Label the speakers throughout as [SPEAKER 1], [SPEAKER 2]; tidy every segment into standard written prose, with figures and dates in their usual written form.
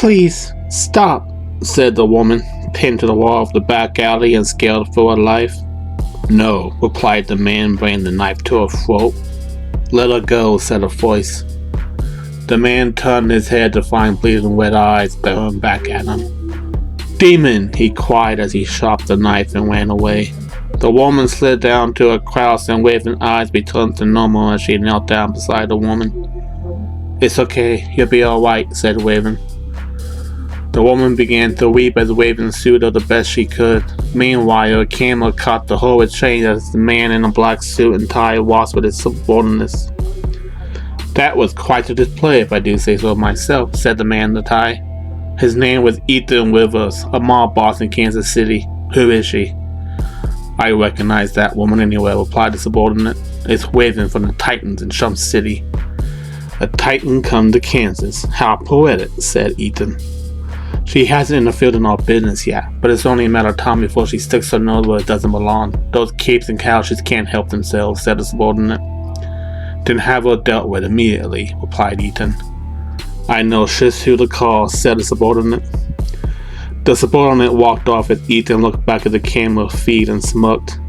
[SPEAKER 1] Please, stop, said the woman, pinned to the wall of the back alley and scared for her life. No, replied the man, bringing the knife to her throat. Let her go, said a voice. The man turned his head to find bleeding red eyes staring back at him. Demon, he cried as he shot the knife and ran away. The woman slid down to her crouch and waving eyes returned to normal as she knelt down beside the woman. It's okay, you'll be alright, said Raven. The woman began to weep as Raven soothed the best she could. Meanwhile, a camera caught the horrid change as the man in a black suit and tie walked with his subordinates. That was quite a display, if I do say so myself, said the man in the tie. His name was Ethan Rivers, a mob boss in Kansas City. Who is she? I recognize that woman anywhere, replied the subordinate. It's Raven from the Titans in Chum City. A Titan come to Kansas. How poetic, said Ethan. She hasn't interfered in our business yet, but it's only a matter of time before she sticks her nose where it doesn't belong. Those capes and couches can't help themselves, said the subordinate. Then have her dealt with immediately, replied Ethan. I know just who to call, said the subordinate. The subordinate walked off as Ethan looked back at the camera feed and smirked.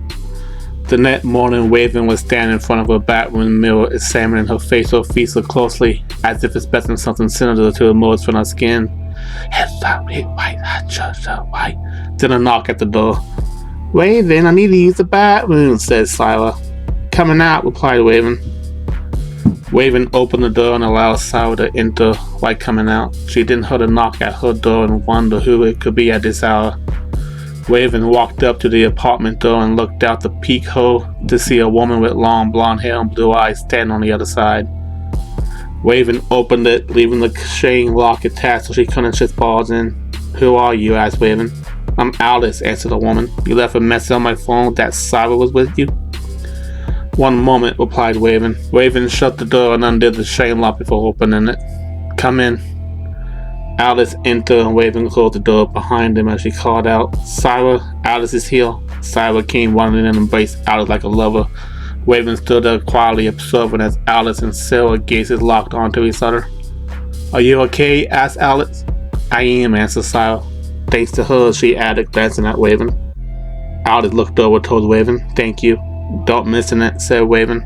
[SPEAKER 1] The next morning, Raven was standing in front of her bathroom mirror, examining her facial features closely, as if expecting something sinister to emerge from her skin. Then a knock at the door. Raven, I need to use the bathroom, said Zira. Coming out, replied Raven. Raven opened the door and allowed Zira to enter while coming out. She didn't hear a knock at her door and wondered who it could be at this hour. Raven walked up to the apartment door and looked out the peephole to see a woman with long blonde hair and blue eyes standing on the other side. Raven opened it, leaving the chain lock attached so she couldn't just barge in. Who are you? Asked Raven. I'm Alice, answered the woman. You left a message on my phone that Zira was with you? One moment, replied Raven. Raven shut the door and undid the chain lock before opening it. Come in. Alice entered and Raven closed the door behind him as she called out, Zira, Alice is here. Zira came running in and embraced Alice like a lover. Raven stood there quietly observing as Alice and Sarah gazes locked onto each other. Are you okay? Asked Alice. I am, answered Zira. Thanks to her, she added, glancing at Raven. Alice looked over towards Raven. Thank you. Don't miss it, said Raven.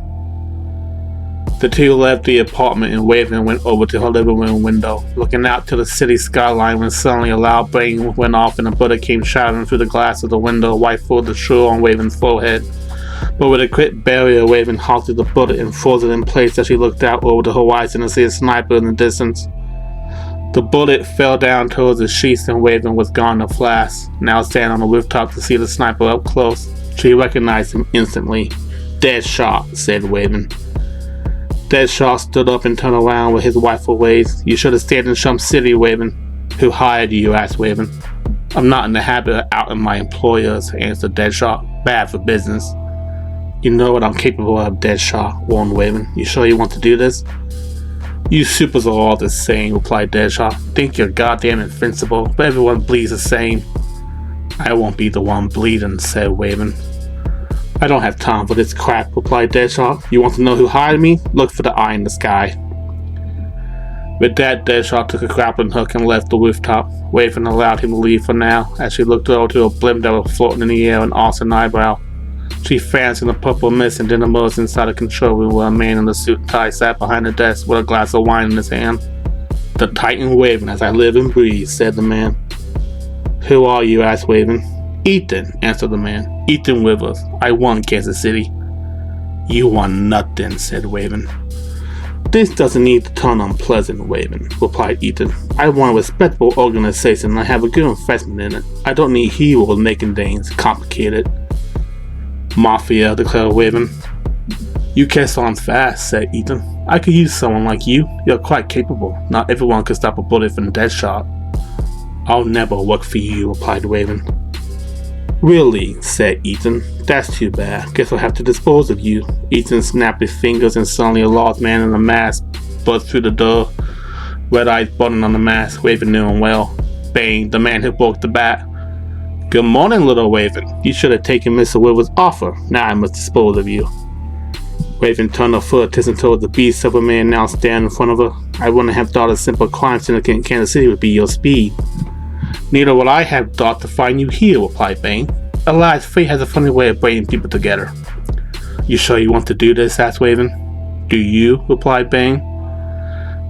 [SPEAKER 1] The two left the apartment and Raven went over to her living room window, looking out to the city skyline when suddenly a loud bang went off and a bullet came shattering through the glass of the window right through the shore on Raven's forehead. But with a quick barrier, Raven halted the bullet and froze it in place as she looked out over the horizon to see a sniper in the distance. The bullet fell down towards the sheets and Raven was gone in a flash. Now standing on the rooftop to see the sniper up close, she recognized him instantly. Deadshot, said Raven. Deadshot stood up and turned around with his rifle raised. You should have stayed in Chum City, Raven. Who hired you? Asked Raven. I'm not in the habit of outing my employers, answered Deadshot. Bad for business. You know what I'm capable of, Deadshot, warned Raven. You sure you want to do this? You supers are all the same, replied Deadshot. Think you're goddamn invincible, but everyone bleeds the same. I won't be the one bleeding, said Raven. I don't have time for this crap, replied Deadshot. You want to know who hired me? Look for the eye in the sky. With that, Deadshot took a grappling hook and left the rooftop. Raven allowed him to leave for now, as she looked over to a blimp that was floating in the air and arched an eyebrow. She vanished in the purple mist and then emerged inside the control room where a man in a suit and tie sat behind the desk with a glass of wine in his hand. The Titan Raven, as I live and breathe, said the man. Who are you? Asked Raven. Ethan, answered the man. Ethan Rivers. I won Kansas City. You won nothing, said Raven. This doesn't need to turn unpleasant, Raven, replied Ethan. I won a respectable organization and I have a good investment in it. I don't need heroes making things complicated. Mafia, declared Raven. You catch on fast, said Ethan. I could use someone like you. You're quite capable. Not everyone could stop a bullet from Deadshot. I'll never work for you, replied Raven. Really, said Ethan. That's too bad. Guess I'll have to dispose of you. Ethan snapped his fingers and suddenly a large man in a mask buzzed through the door. Red eyes button on the mask. Raven knew him well. Bang, the man who broke the bat. Good morning, little Raven. You should have taken Mr. Rivers' offer. Now I must dispose of you. Raven turned her full attention towards the beast of a man now standing in front of her. I wouldn't have thought a simple crime syndicate in Kansas City would be your speed. Neither would I have thought to find you here, replied Bane. Alas, fate has a funny way of bringing people together. You sure you want to do this? Asked Raven. Do you? Replied Bane.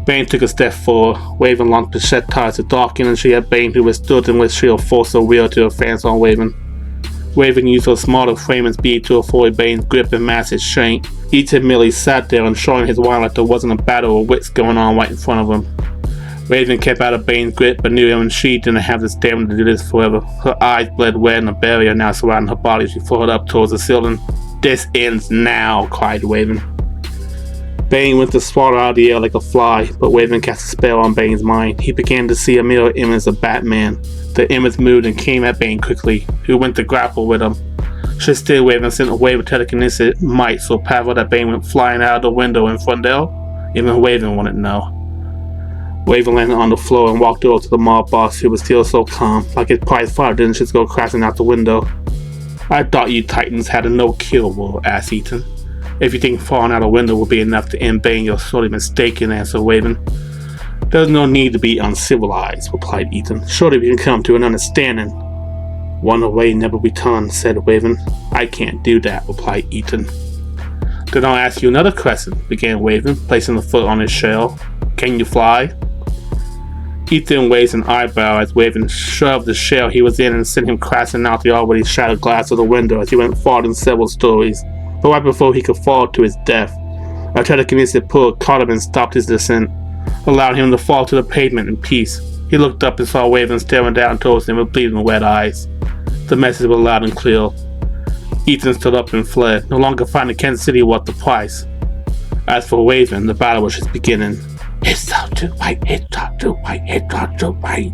[SPEAKER 1] Bane took a step forward. Raven launched the shed ties to Dawkins, and she had Bane, who withstood and with sheer force of will to advance on Raven. Raven used her smarter frame and speed to avoid Bane's grip and massive strength. Ethan merely sat there and showing his wine like there wasn't a battle of wits going on right in front of him. Raven kept out of Bane's grip, but knew even she didn't have the stamina to do this forever. Her eyes bled red and a barrier now surrounding her body as she floated up towards the ceiling. This ends now, cried Raven. Bane went to swallow out of the air like a fly, but Raven cast a spell on Bane's mind. He began to see a mirror image of Batman. The image moved and came at Bane quickly, who went to grapple with him. Should still Raven sent a wave of telekinetic might so powerful that Bane went flying out of the window in front there? Even Raven wanted to know. Raven landed on the floor and walked over to the mob boss, who was still so calm, like his prize fighter didn't just go crashing out the window. I thought you Titans had a no-kill rule, asked Ethan. If you think falling out a window will be enough to end Bane, you're sorely mistaken, answered Raven. There's no need to be uncivilized, replied Ethan. Surely we can come to an understanding. One away, never return, said Raven. I can't do that, replied Ethan. Then I'll ask you another question, began Raven, placing a foot on his shell. Can you fly? Ethan raised an eyebrow as Raven shoved the shell he was in and sent him crashing out the already shattered glass of the window as he went forward in several stories. But right before he could fall to his death, a telekinetic pull caught him and stopped his descent, allowing him to fall to the pavement in peace. He looked up and saw Raven staring down towards him with bleeding red eyes. The message was loud and clear. Ethan stood up and fled, no longer finding Kansas City worth the price. As for Raven, the battle was just beginning. It's time to fight, it's time to fight, it's time to fight.